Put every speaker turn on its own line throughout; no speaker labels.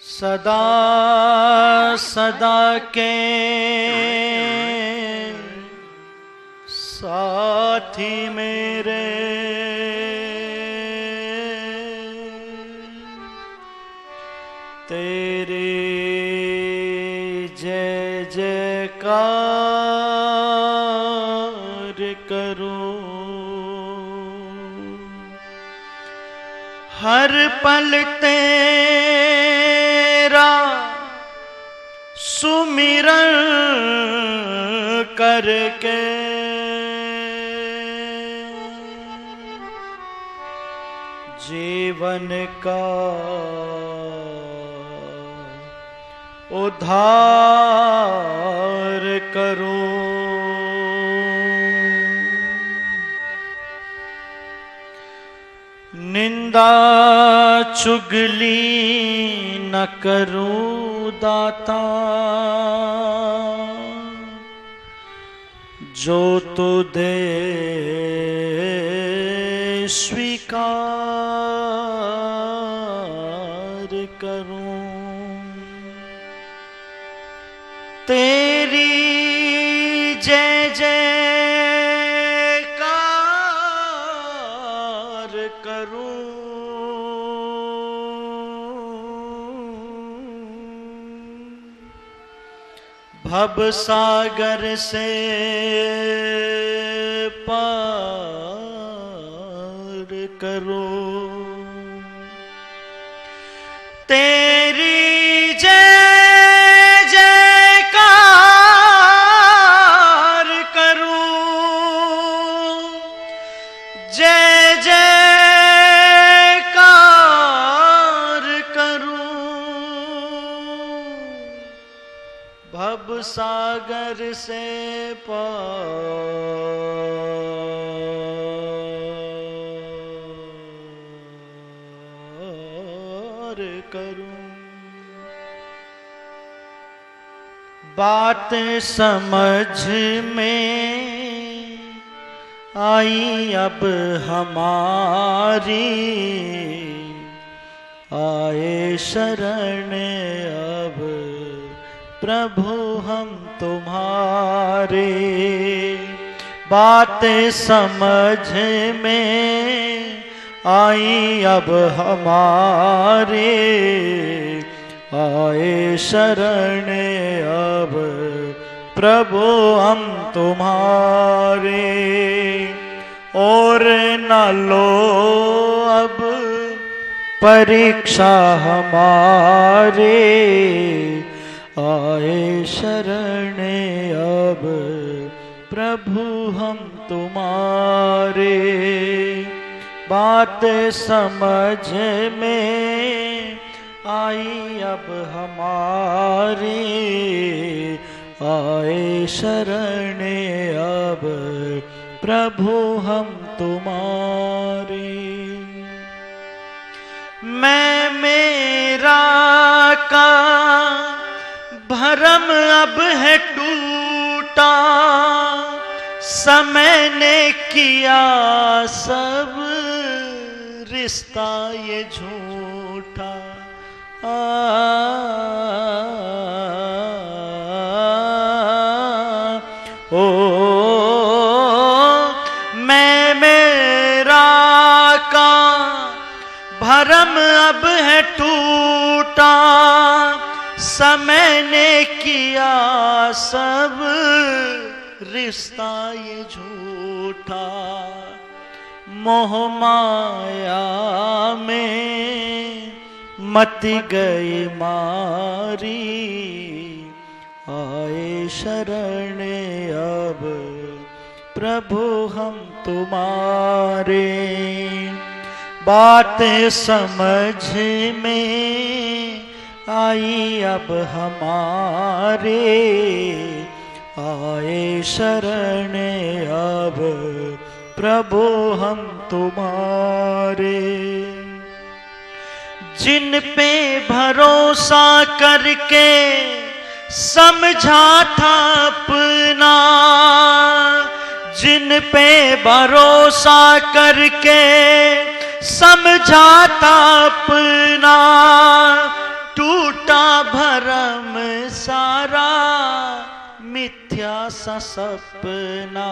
सदा सदा के साथी मेरे तेरी जय जयकार करूं, हर पल तेरा सुमिरन करके जीवन का उद्धार करूं। निंदा चुगली न करूं दाता, जो तू दे स्वीकार करूं। तेरी जय जयकार करूं, भव सागर से पार करूं। तेरी जय जयकार करूं, जय जयकार करूं, भव सागर से पार करूं। बात समझ में आई अब हमारी, आए शरण अब प्रभु हम तुम्हारे। बात समझ में आई अब हमारे, आए शरण अब प्रभु हम तुम्हारे। और न लो अब परीक्षा हमारे, आए शरण अब प्रभु हम तुम्हारे। बात समझ में आई अब हमारी, आए शरण अब प्रभु हम तुम्हारे। मैं मेरा का भरम अब है टूटा, समय ने किया सब रिश्ता ये झूठा। मैं मेरा का भरम अब है टूटा, समय ने किया सब रिश्ता ये झूठा। मोह माया में मत गई मारी, आए शरण अब प्रभु हम तुम्हारे। बात समझ में आई अब हमारे, आए शरण अब प्रभु हम तुम्हारे। जिन पे भरोसा करके समझा था अपना, जिन पे भरोसा करके समझा था अपना, टूट भरम सारा मिथ्या सा सपना।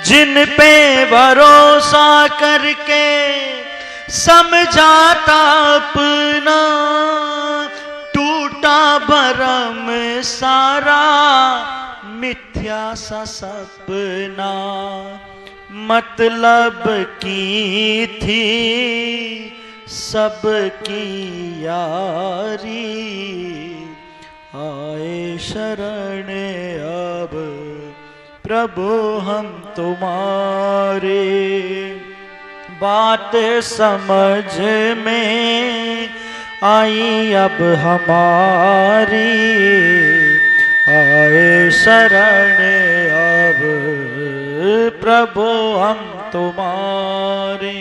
जिन पे भरोसा करके समझाता अपना, टूटा भरम सारा मिथ्या सा सपना। मतलब की थी सबकी यारी, आए शरण अब प्रभु हम तुम्हारे। बात समझ में आई अब हमारी, आए शरण अब प्रभु हम तुम्हारे।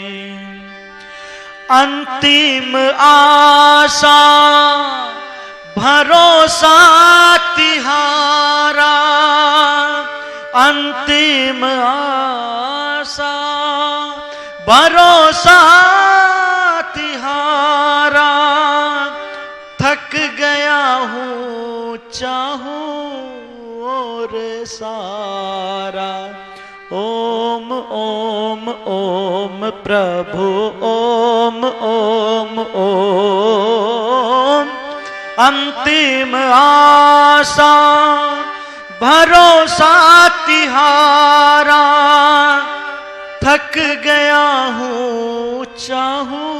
अंतिम आशा भरोसा तिहारा, अंतिम आशा भरोसा तिहारा। थक गया हूँ चाहूं और सारा। ओम ओम ओम प्रभु ओम ओम ओम। अंतिम आशा भरोसा तिहारा। थक गया हूँ चाहूं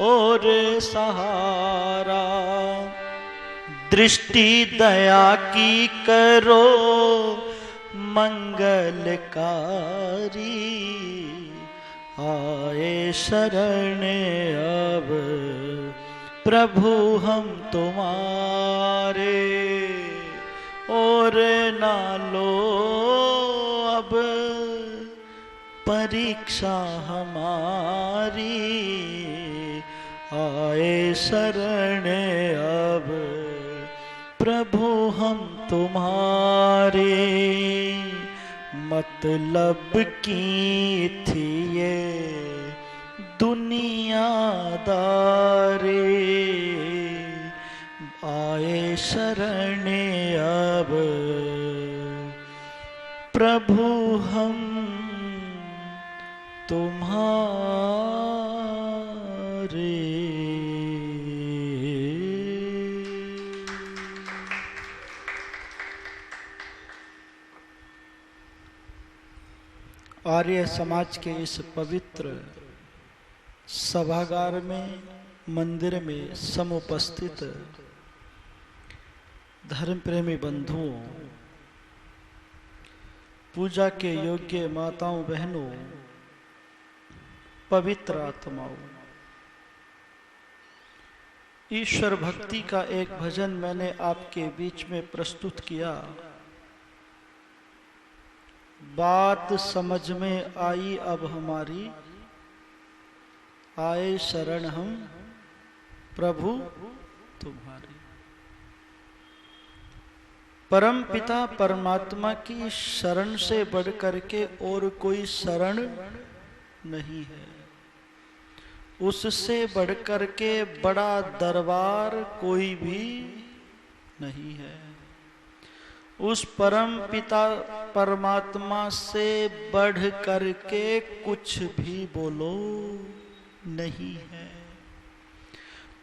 और सहारा। दृष्टि दया की करो मंगलकारी, आए शरण अब प्रभु हम तुम्हारे। और ना लो अब परीक्षा हमारी, आए शरण अब प्रभु हम तुम्हारे। मतलब की थी ये दुनियादारी, आए शरण अब प्रभु हम तुम्हारे। आर्य समाज के इस पवित्र सभागार में, मंदिर में समुपस्थित धर्म प्रेमी बंधुओं, पूजा के योग्य माताओं बहनों, पवित्र आत्माओं, ईश्वर भक्ति का एक भजन मैंने आपके बीच में प्रस्तुत किया। बात समझ में आई अब हमारी, आए शरण हम प्रभु तुम्हारी। परम पिता परमात्मा की शरण से बढ़कर के और कोई शरण नहीं है। उससे बढ़कर के बड़ा दरबार कोई भी नहीं है। उस परम पिता परमात्मा से बढ़ करके कुछ भी बोलो नहीं है।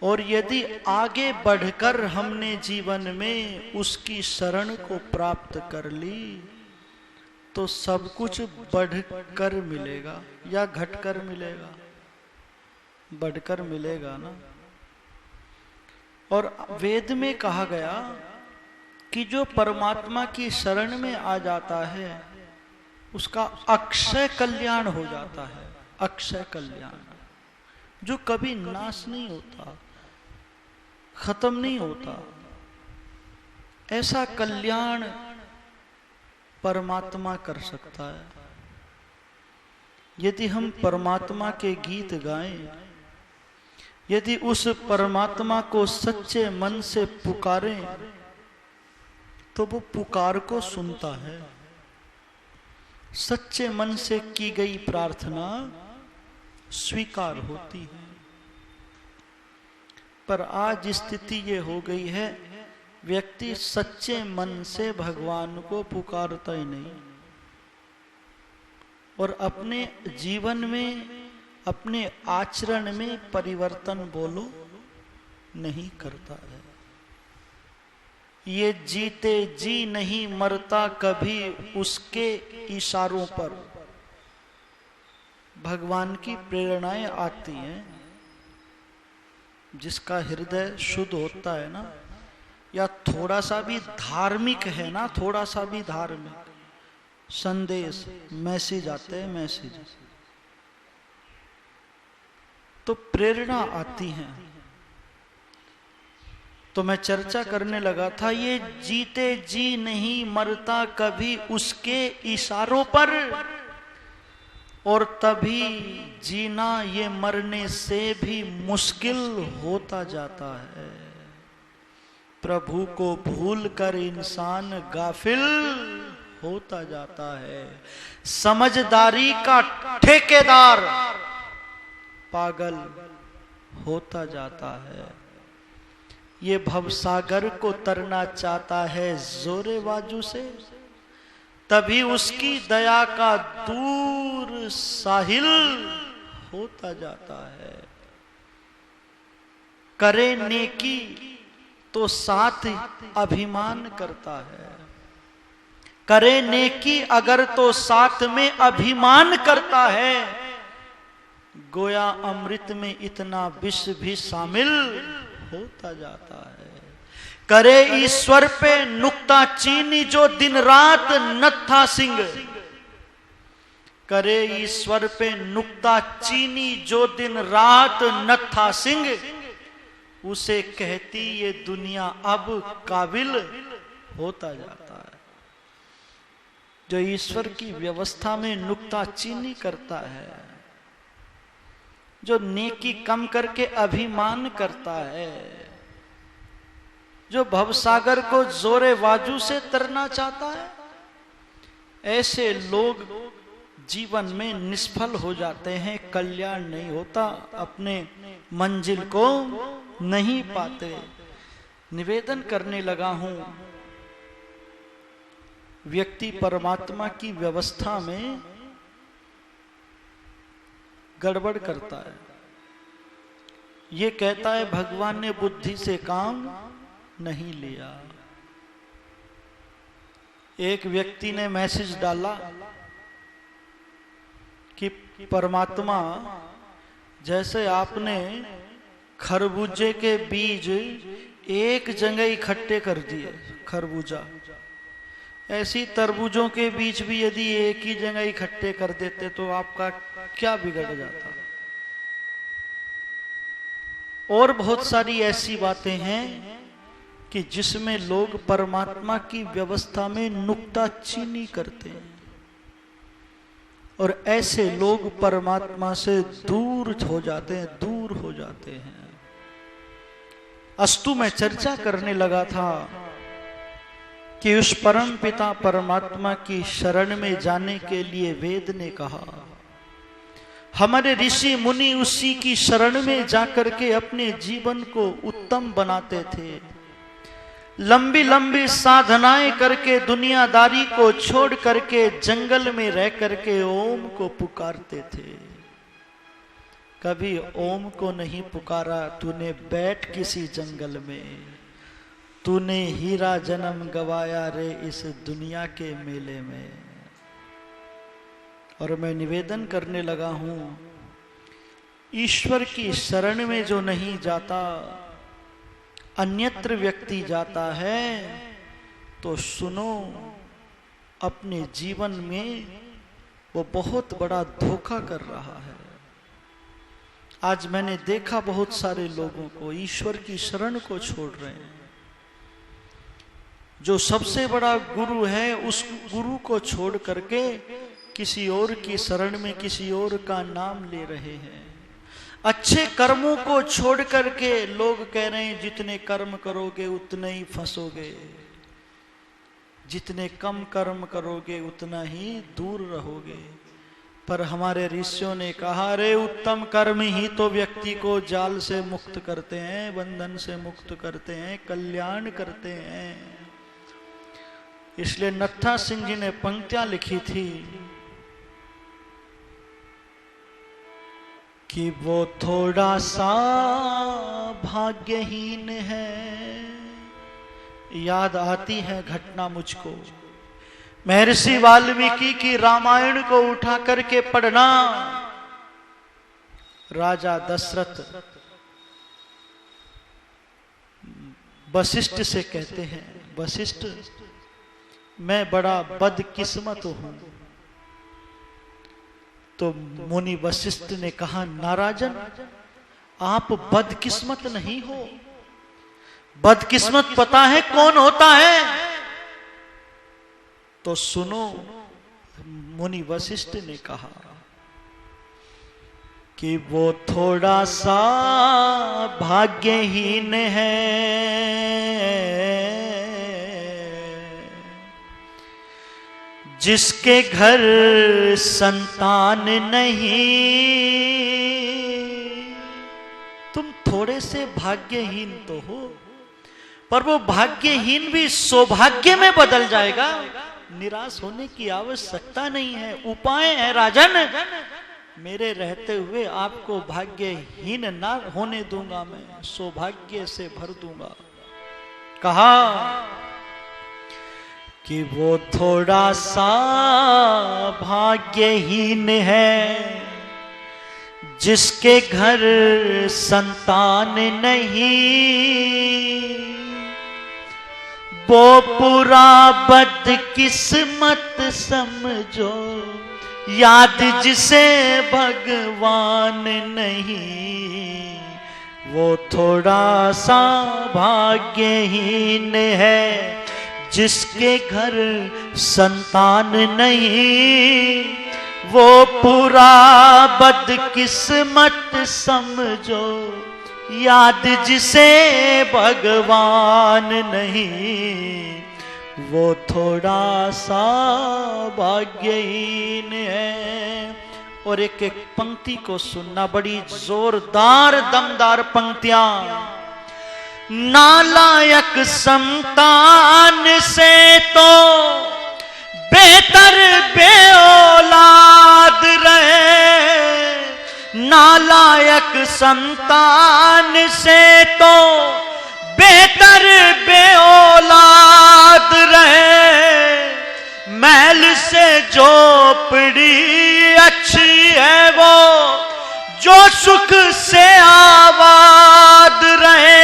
और यदि आगे बढ़कर हमने जीवन में उसकी शरण को प्राप्त कर ली तो सब कुछ बढ़कर मिलेगा या घटकर मिलेगा? बढ़कर मिलेगा ना। और वेद में कहा गया कि जो परमात्मा की शरण में आ जाता है उसका अक्षय कल्याण हो जाता है। अक्षय कल्याण जो कभी नाश नहीं होता, खत्म नहीं होता। ऐसा कल्याण परमात्मा कर सकता है। यदि हम परमात्मा के गीत गाएं, यदि उस परमात्मा को सच्चे मन से पुकारें तो वो पुकार को सुनता है। सच्चे मन से की गई प्रार्थना स्वीकार होती है। पर आज स्थिति ये हो गई है, व्यक्ति सच्चे मन से भगवान को पुकारता ही नहीं और अपने जीवन में, अपने आचरण में परिवर्तन बोलो नहीं करता है। ये जीते जी नहीं मरता कभी उसके इशारों पर भगवान की प्रेरणाएं आती हैं। जिसका हृदय शुद्ध होता है ना, या थोड़ा सा भी धार्मिक है ना, थोड़ा सा भी धार्मिक, संदेश मैसेज आते हैं, मैसेज तो प्रेरणा आती हैं। तो मैं चर्चा करने लगा था, ये जीते जी नहीं मरता कभी उसके इशारों पर, और तभी जीना ये मरने से भी मुश्किल होता जाता है। प्रभु को भूल कर इंसान गाफिल होता जाता है। समझदारी का ठेकेदार पागल होता जाता है। ये भवसागर को तरना चाहता है जोरे बाजू से, तभी उसकी दया का दूर साहिल होता जाता है। करे नेकी तो साथ अभिमान करता है, करे नेकी अगर तो साथ में अभिमान करता है। गोया अमृत में इतना विष भी शामिल होता जाता है। करे ईश्वर पे नुक्ता चीनी जो दिन रात नत्था सिंह, करे ईश्वर पे नुक्ता चीनी जो दिन रात नत्था सिंह, उसे कहती ये दुनिया अब काबिल होता जाता है। जो ईश्वर की व्यवस्था में नुक्ता चीनी करता है, जो नेकी कम करके अभिमान करता है, जो भवसागर को जोरे बाजू से तरना चाहता है, ऐसे लोग जीवन में निष्फल हो जाते हैं, कल्याण नहीं होता, अपने मंजिल को नहीं पाते। निवेदन करने लगा हूं, व्यक्ति परमात्मा की व्यवस्था में गड़बड़ करता है। ये कहता है भगवान ने बुद्धि से काम नहीं लिया। एक व्यक्ति ने मैसेज डाला कि परमात्मा, जैसे आपने खरबूजे के बीज एक जगह इकट्ठे कर दिए, खरबूजा, ऐसी तरबूजों के बीज भी यदि एक ही जगह इकट्ठे कर देते तो आपका क्या बिगड़ जाता। और बहुत सारी ऐसी बातें हैं कि जिसमें लोग परमात्मा की व्यवस्था में नुक्ताचीनी करते हैं, और ऐसे लोग परमात्मा से दूर हो जाते हैं, दूर हो जाते हैं। अस्तु में चर्चा करने लगा था कि उस परम पिता परमात्मा की शरण में जाने के लिए वेद ने कहा। हमारे ऋषि मुनि उसी की शरण में जाकर के अपने जीवन को उत्तम बनाते थे। लंबी लंबी साधनाएं करके, दुनियादारी को छोड़ करके जंगल में रह करके ओम को पुकारते थे। कभी ओम को नहीं पुकारा तूने बैठ किसी जंगल में, तूने हीरा जन्म गवाया रे इस दुनिया के मेले में। और मैं निवेदन करने लगा हूं, ईश्वर की शरण में जो नहीं जाता, अन्यत्र व्यक्ति जाता है, तो सुनो, अपने जीवन में वो बहुत बड़ा धोखा कर रहा है। आज मैंने देखा बहुत सारे लोगों को ईश्वर की शरण को छोड़ रहे हैं। जो सबसे बड़ा गुरु है उस गुरु को छोड़ करके किसी और की शरण में किसी और का नाम ले रहे हैं। अच्छे कर्मों को छोड़ करके लोग कह रहे हैं जितने कर्म करोगे उतने ही फंसोगे। जितने कम कर्म करोगे उतना ही दूर रहोगे। पर हमारे ऋषियों ने कहा, रे उत्तम कर्म ही तो व्यक्ति को जाल से मुक्त करते हैं, बंधन से मुक्त करते हैं, कल्याण करते हैं। इसलिए नत्था सिंह जी ने पंक्तियां लिखी थी कि वो थोड़ा सा भाग्यहीन है। याद आती है घटना मुझको, महर्षि वाल्मीकि की रामायण को उठा करके पढ़ना। राजा दशरथ वशिष्ठ से कहते हैं, वशिष्ठ मैं बड़ा बदकिस्मत हूं। तो मुनि वशिष्ठ ने कहा, नाराजन आप बदकिस्मत नहीं हो। बदकिस्मत पता है कौन होता है? तो सुनो, मुनि वशिष्ठ ने कहा कि वो थोड़ा सा भाग्यहीन है, जिसके घर संतान नहीं। तुम थोड़े से भाग्यहीन तो हो, पर वो भाग्यहीन भी सौभाग्य में बदल जाएगा। निराश होने की आवश्यकता नहीं है, उपाय है राजन। मेरे रहते हुए आपको भाग्यहीन ना होने दूंगा, मैं सौभाग्य से भर दूंगा। कहा कि वो थोड़ा सा भाग्यहीन है, जिसके घर संतान नहीं। वो पूरा बदकिस्मत समझो, याद जिसे भगवान नहीं। वो थोड़ा सा भाग्यहीन है, जिसके घर संतान नहीं। वो पूरा बदकिस्मत समझो, याद जिसे भगवान नहीं। वो थोड़ा सा भाग्यहीन है। और एक एक पंक्ति को सुनना, बड़ी जोरदार दमदार पंक्तियां। नालायक संतान से तो बेहतर बेऔलाद रहे। नालायक संतान से तो बेहतर बेऔलाद रहे। मैल से झोपड़ी अच्छी है वो, जो सुख से आबाद रहे।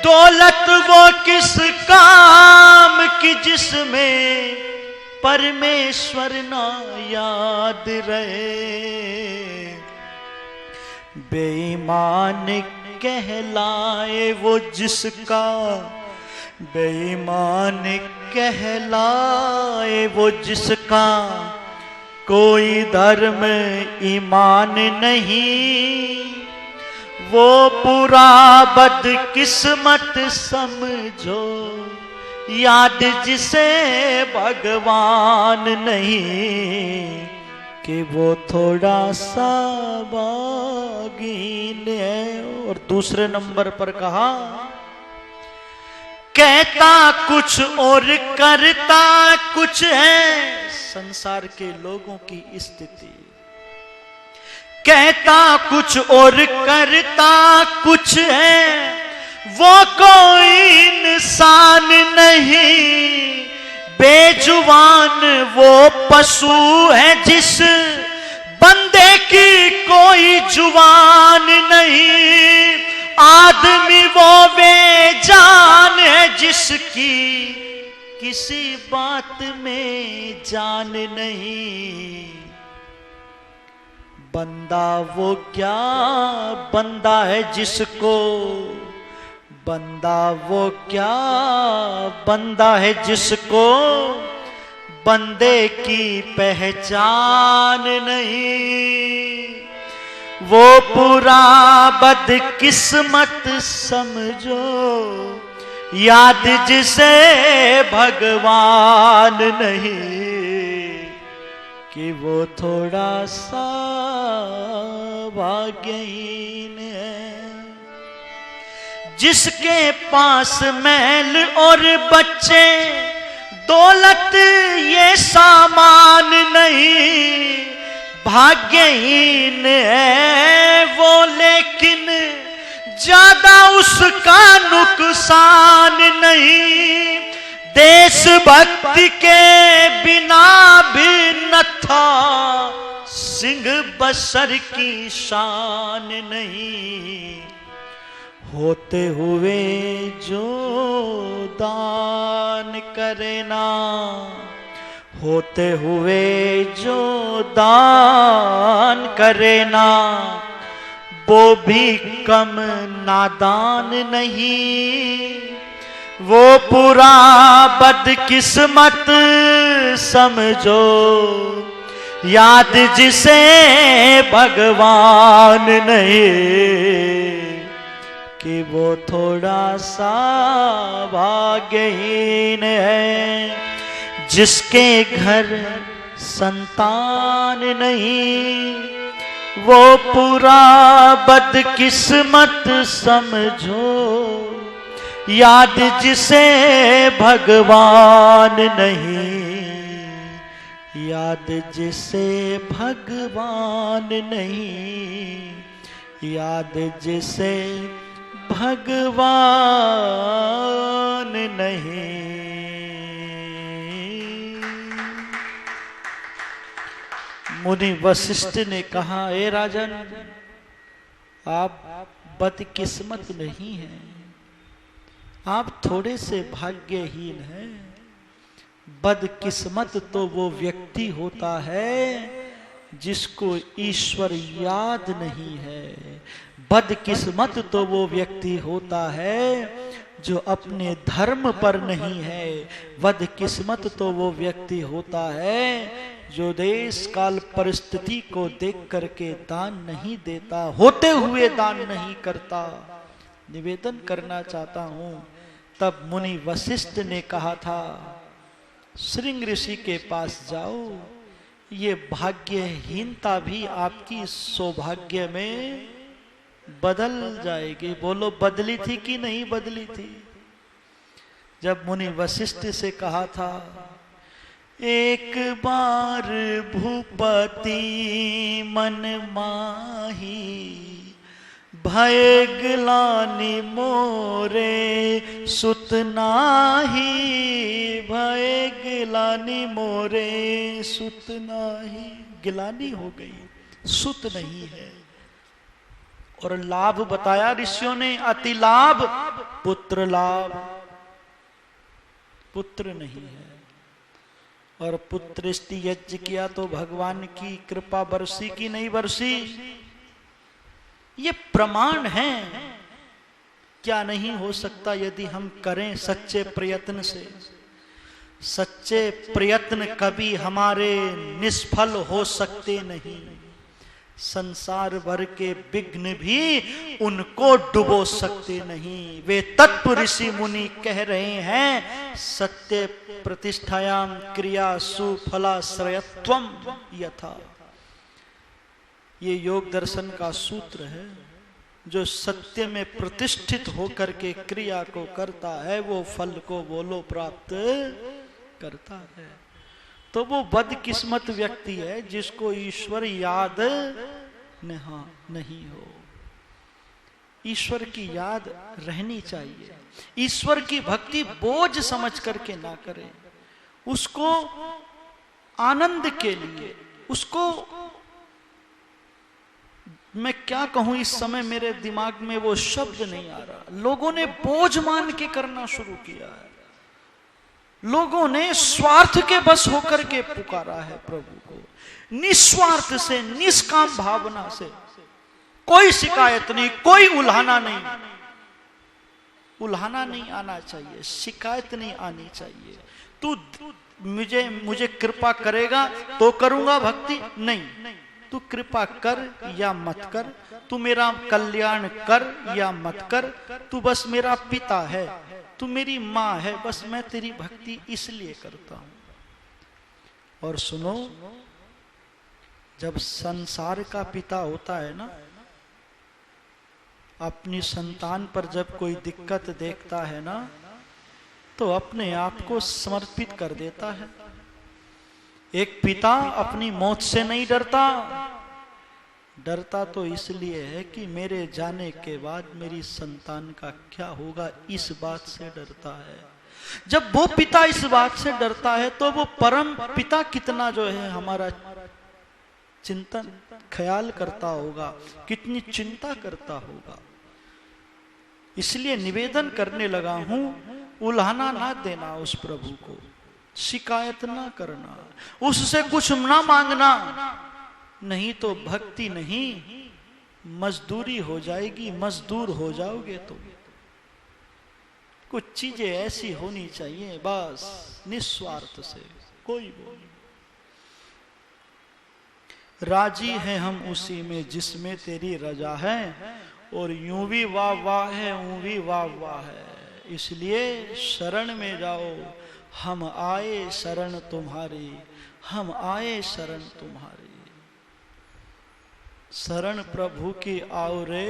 दौलत वो किस काम की जिसमें परमेश्वर ना याद रहे। बेईमान कहलाए वो जिसका, बेईमान कहलाए वो जिसका कोई धर्म ईमान नहीं। वो पूरा बदकिस्मत समझो, याद जिसे भगवान नहीं। कि वो थोड़ा सा भाग्यहीन है। और दूसरे नंबर पर कहा, कहता कुछ और करता कुछ है। संसार के लोगों की स्थिति, कहता कुछ और करता कुछ है। वो कोई इंसान नहीं, बेजुबान वो पशु है जिस बंदे की कोई जुबान नहीं। आदमी वो बेजान है जिसकी किसी बात में जान नहीं। बंदा वो क्या बंदा है जिसको, बंदा वो क्या बंदा है जिसको बंदे की पहचान नहीं। वो पूरा बदकिस्मत समझो, याद जिसे भगवान नहीं, कि वो थोड़ा सा भाग्यहीन है। जिसके पास महल और बच्चे दौलत ये सामान नहीं, भाग्यहीन है वो, लेकिन ज्यादा उसका नुकसान नहीं। देशभक्ति के बिना भी न था सिंह बसर की शान नहीं। होते हुए जो दान करे ना, होते हुए जो दान करे ना, वो भी कम नादान नहीं। वो पूरा बदकिस्मत समझो, याद जिसे भगवान नहीं, कि वो थोड़ा सा भाग्यहीन है। जिसके घर संतान नहीं, वो पूरा बदकिस्मत समझो, याद जिसे भगवान नहीं, याद जिसे भगवान नहीं, याद जिसे भगवान नहीं। मुनि वशिष्ठ ने कहा, ए राजन, आप बदकिस्मत नहीं हैं, आप थोड़े से भाग्यहीन हैं। बदकिस्मत तो वो व्यक्ति होता है जिसको ईश्वर याद नहीं है। बदकिस्मत तो वो व्यक्ति होता है जो अपने धर्म पर नहीं है। बदकिस्मत तो वो व्यक्ति होता है जो देश काल परिस्थिति को देख करके दान नहीं देता, होते हुए दान नहीं करता। निवेदन करना चाहता हूं, तब मुनि वशिष्ठ ने कहा था, श्रृंग ऋषि के पास जाओ, ये भाग्यहीनता भी आपकी सौभाग्य में बदल जाएगी। बोलो, बदली थी कि नहीं बदली थी? जब मुनि वशिष्ठ से कहा था, एक बार भूपति मन माही, भय ग्लानि मोरे सुत नाही, भय ग्लानि मोरे सुत नाही। गिलानी हो गई, सुत नहीं है। और लाभ बताया ऋषियों ने, अति लाभ पुत्र लाभ, पुत्र नहीं है। और पुत्र यज्ञ किया तो भगवान की कृपा बरसी की नहीं बरसी, ये प्रमाण है। क्या नहीं हो सकता यदि हम करें सच्चे प्रयत्न से। सच्चे प्रयत्न कभी हमारे निष्फल हो सकते नहीं। संसार भर के विघ्न भी उनको डुबो सकते नहीं। वे तत्व ऋषि मुनि कह रहे हैं, सत्य प्रतिष्ठायाम क्रिया सुफलाश्रयत्वम यथा। ये योग दर्शन का सूत्र है। जो सत्य में प्रतिष्ठित होकर के क्रिया को करता है, वो फल को बोलो प्राप्त करता है। तो वो बदकिस्मत व्यक्ति है जिसको ईश्वर याद नहीं हो। ईश्वर की याद रहनी चाहिए। ईश्वर की भक्ति बोझ समझ करके ना करें, उसको आनंद के लिए, उसको मैं क्या कहूं, इस समय मेरे दिमाग में वो शब्द नहीं आ रहा। लोगों ने बोझ मान के करना शुरू किया है। लोगों ने स्वार्थ के बस होकर के पुकारा है प्रभु को। निस्वार्थ से, निष्काम भावना से, कोई शिकायत नहीं, कोई उल्हाना नहीं। उल्हाना नहीं आना चाहिए, शिकायत नहीं आनी चाहिए। तू मुझे कृपा करेगा तो करूंगा भक्ति, नहीं। तू कृपा कर या मत कर, तू मेरा कल्याण कर या मत कर, तू बस मेरा पिता है, तू मेरी माँ है, बस मैं तेरी भक्ति इसलिए करता हूं। और सुनो, जब संसार का पिता होता है ना, अपनी संतान पर जब कोई दिक्कत देखता है ना, तो अपने आप को समर्पित कर देता है। एक पिता अपनी मौत से नहीं डरता, डरता तो इसलिए है कि मेरे जाने के बाद मेरी संतान का क्या होगा, इस बात से डरता है। जब वो पिता इस बात से डरता है तो वो परम पिता कितना जो है हमारा चिंतन ख्याल करता होगा, कितनी चिंता करता होगा। इसलिए निवेदन करने लगा हूं, उल्हाना ना देना उस प्रभु को, शिकायत ना करना, उससे कुछ ना मांगना, नहीं तो भक्ति नहीं मजदूरी हो जाएगी, मजदूर हो जाओगे। तो कुछ चीजें ऐसी होनी चाहिए बस निस्वार्थ से, कोई बोल। राजी है हम उसी में जिसमें तेरी रजा है, और यूं भी वाह वाह है, यूं भी वाह वाह है। इसलिए शरण में जाओ, हम आए शरण तुम्हारी, हम आए शरण तुम्हारी। शरण प्रभु की आओ रे,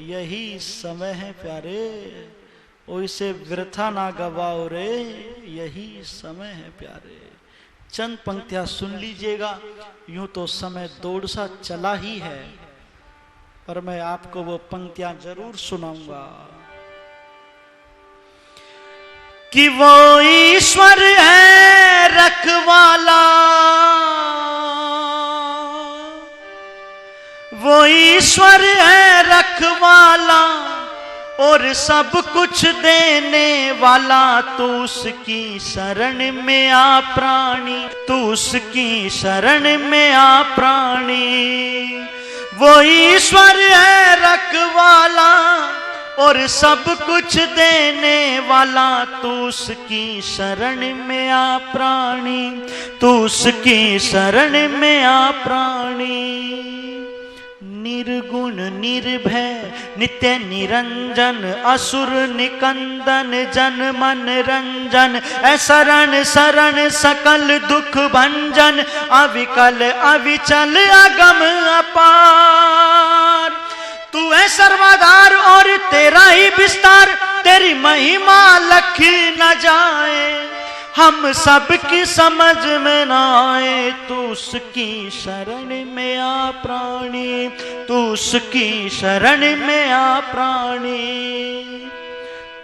यही समय है प्यारे, ओइसे वृथा ना गवाओ रे, यही समय है प्यारे। चंद पंक्तियां सुन लीजिएगा। यूं तो समय दौड़ सा चला ही है, पर मैं आपको वो पंक्तियां जरूर सुनाऊंगा। कि वो ईश्वर है रखवाला, वो ईश्वर है रखवाला, और सब कुछ देने वाला। तू उसकी शरण में आ प्राणी, तू उसकी शरण में आ प्राणी। वो ईश्वर है रखवाला, और सब कुछ देने वाला। तू उसकी शरण में आ प्राणी, तू उसकी शरण में आ प्राणी। निर्गुण निर्भय नित्य निरंजन, असुर निकंदन जन मन रंजन। शरण शरण सकल दुख भंजन, अविकल अविचल अगम अपार। तू है सर्वाधार और तेरा ही विस्तार, तेरी महिमा लखी न जाए, हम सबकी समझ में ना आए। तू उसकी शरण में आ प्राणी, तू उसकी शरण में आ प्राणी।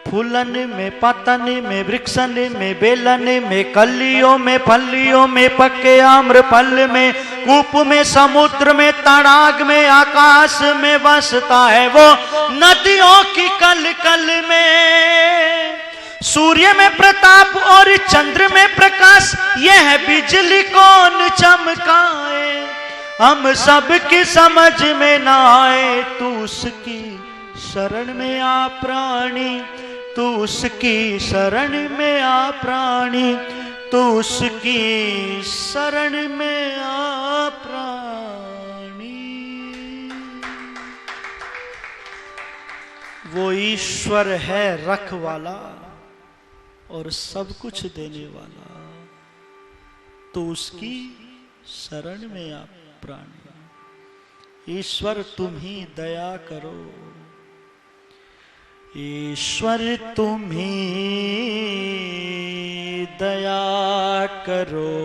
फूलन में पतन में वृक्षन में बेलन में, कलियों में फलियों में, पके आम्र फल में, कूप में समुद्र में, तड़ाग में, आकाश में बसता है वो, नदियों की कल कल में। सूर्य में प्रताप और चंद्र में प्रकाश, यह बिजली कौन चमकाए, हम सबकी समझ में ना आए। तू उसकी शरण में आ प्राणी, तू उसकी शरण में आ प्राणी, तू उसकी शरण में आ प्राणी। वो ईश्वर है रखवाला और सब कुछ देने वाला, तो उसकी शरण में आप प्राणी। ईश्वर तुम ही दया करो, ईश्वर तुम ही दया करो,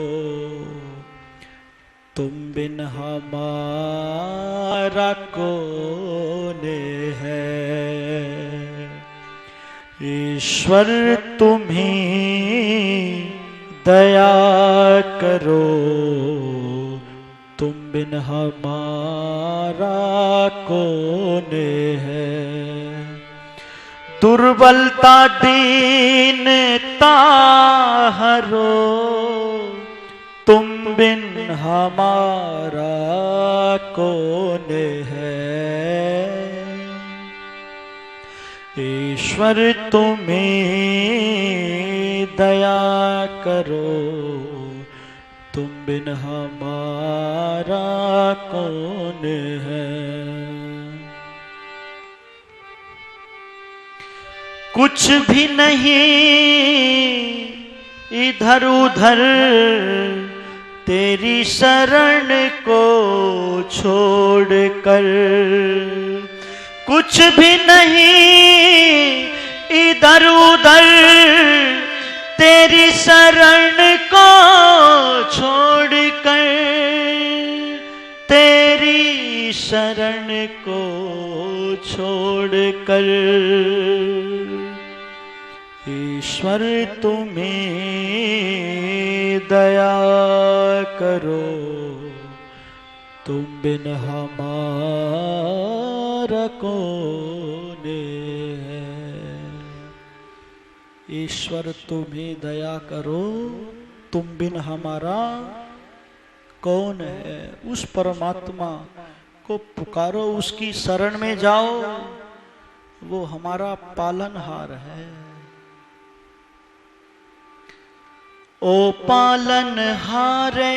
तुम बिन हमारा कौन है। ईश्वर तुम ही दया करो, तुम बिन हमारा कौन है। दुर्बलता दीनता हरो, तुम बिन हमारा कौन है। ईश्वर तुम्हें दया करो, तुम बिन हमारा कौन है। कुछ भी नहीं इधर उधर तेरी शरण को छोड़कर, कुछ भी नहीं इधर उधर तेरी शरण को छोड़कर, तेरी शरण को छोड़कर। ईश्वर तुम्हें दया करो, तुम बिन हमारा कौन है। ईश्वर तुम्हें दया करो, तुम बिन हमारा कौन है। उस परमात्मा को पुकारो, उसकी शरण में जाओ, वो हमारा पालनहार है। ओ पालनहारे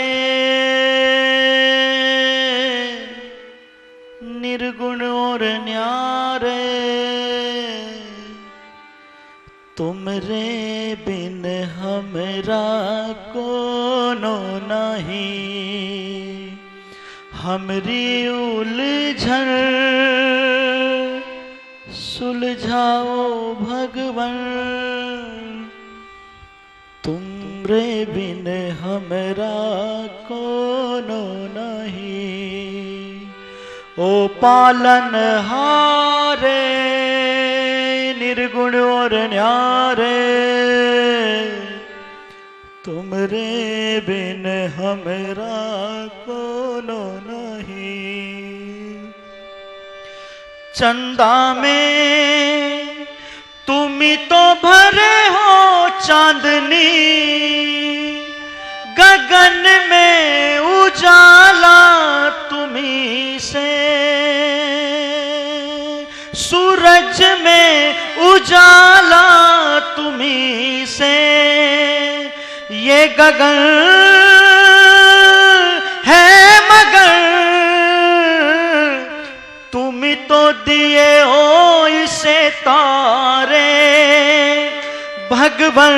निर्गुण और न्यारे, तुमरे बिन हमरा कोनो नहीं। हमरी उलझन सुलझाओ भगवन, तुमरे बिन हमरा कोनो नहीं। ओ पालनहारे निर्गुण और न्यारे, तुमरे बिन हमरा कोनो नहीं। चंदा में तुम तो भरे हो चांदनी, गगन में उजाला तुम्ही से, सूरज में उजाला तुम्ही से। ये गगन है मगर तुम तो दिए हो इसे तारे। भगवन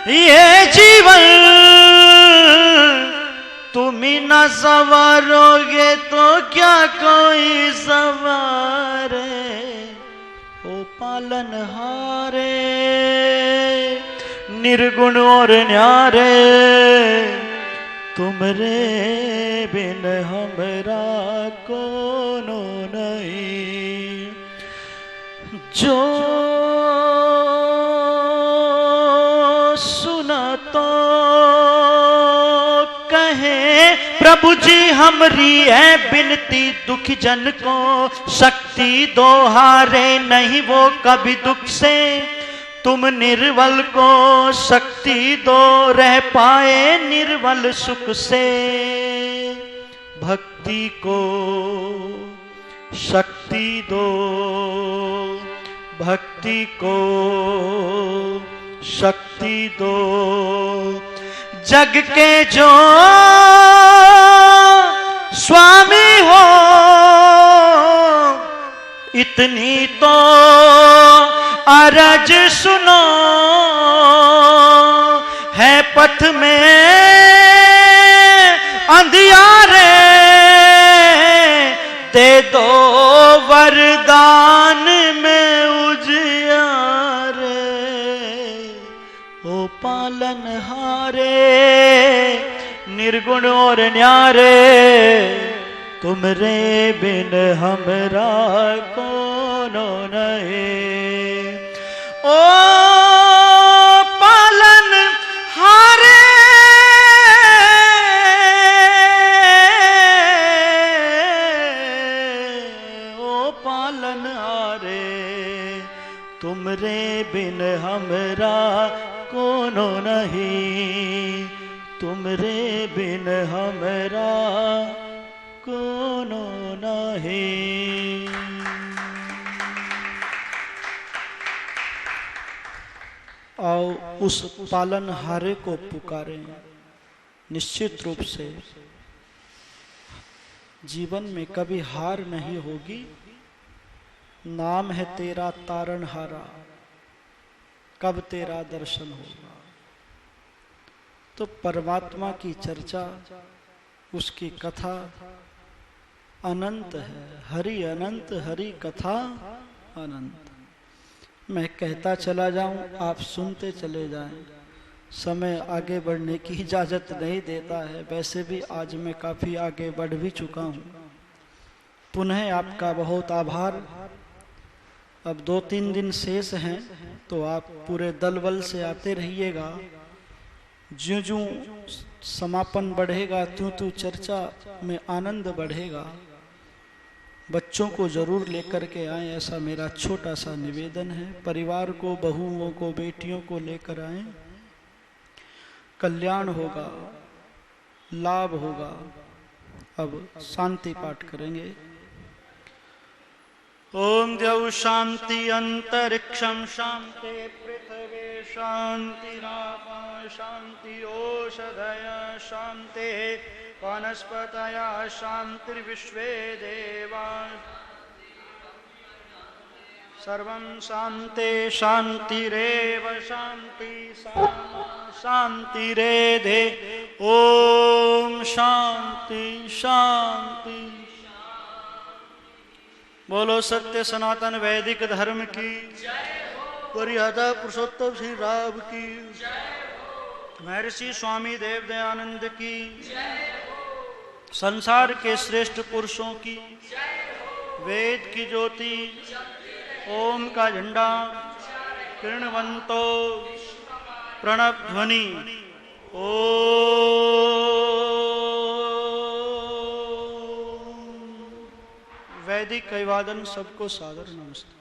ये जीवन तुम ही न संवारोगे तो क्या कोई संवारे। ओ पालनहारे निर्गुण और न्यारे, तुमरे बिन हमरा कोनो नहीं। जो सुना तो कहे प्रभु जी हमरी है बिनती, दुख जन को शक्ति दो, हारे नहीं वो कभी दुख से। तुम निर्बल को शक्ति दो, रह पाए निर्बल सुख से। भक्ति को शक्ति दो, भक्ति को शक्ति दो। जग के जो स्वामी हो इतनी तो अरज सुनो। है पथ में अंधियारे, दे दो वरदान में उजियारे। ओ पालनहारे निर्गुण और न्यारे, तुमरे बिन हमरा कोनो नहीं। ओ पालनहारे तुमरे बिन हमरा कोनो नहीं। तुमरे बिन हमरा कोनो नहीं। आओ उस पालनहारे को पुकारें। निश्चित रूप से जीवन में कभी हार नहीं होगी, नाम है तेरा तारणहारा, कब तेरा दर्शन होगा। तो परमात्मा की चर्चा, उसकी कथा अनंत है। हरि अनंत, हरि कथा अनंत। मैं कहता चला जाऊं, आप सुनते चले जाएं। समय आगे बढ़ने की इजाजत नहीं देता है। वैसे भी आज मैं काफी आगे बढ़ भी चुका हूं। पुनः आपका बहुत आभार। अब 2-3 दिन शेष हैं, तो आप पूरे दल बल से आते रहिएगा। ज्यों ज्यों समापन बढ़ेगा त्यों त्यों चर्चा में आनंद बढ़ेगा। बच्चों को जरूर लेकर के आएं, ऐसा मेरा छोटा सा निवेदन है। परिवार को, बहुओं को, बेटियों को लेकर आएं। कल्याण होगा, लाभ होगा। अब शांति पाठ करेंगे। ओम द्यौ शांति अंतरिक्षं शांति पृथ्वी शांतिरापः शांति ओषधयः शांति वनस्पतयः शांतिर्विश्वे देवाः सर्वं शांति शांतिरेव शांति शांतिरेधे। ओम शांति शांति। बोलो सत्य सनातन वैदिक धर्म की, मर्यादा पुरुषोत्तम श्री राम की, महर्षि स्वामी देव दयानंद की, संसार के श्रेष्ठ पुरुषों की, वेद की ज्योति, ओम का झंडा किरणवंतो प्रणव ध्वनि। वैदिक अभिवादन सबको सादर नमस्ते।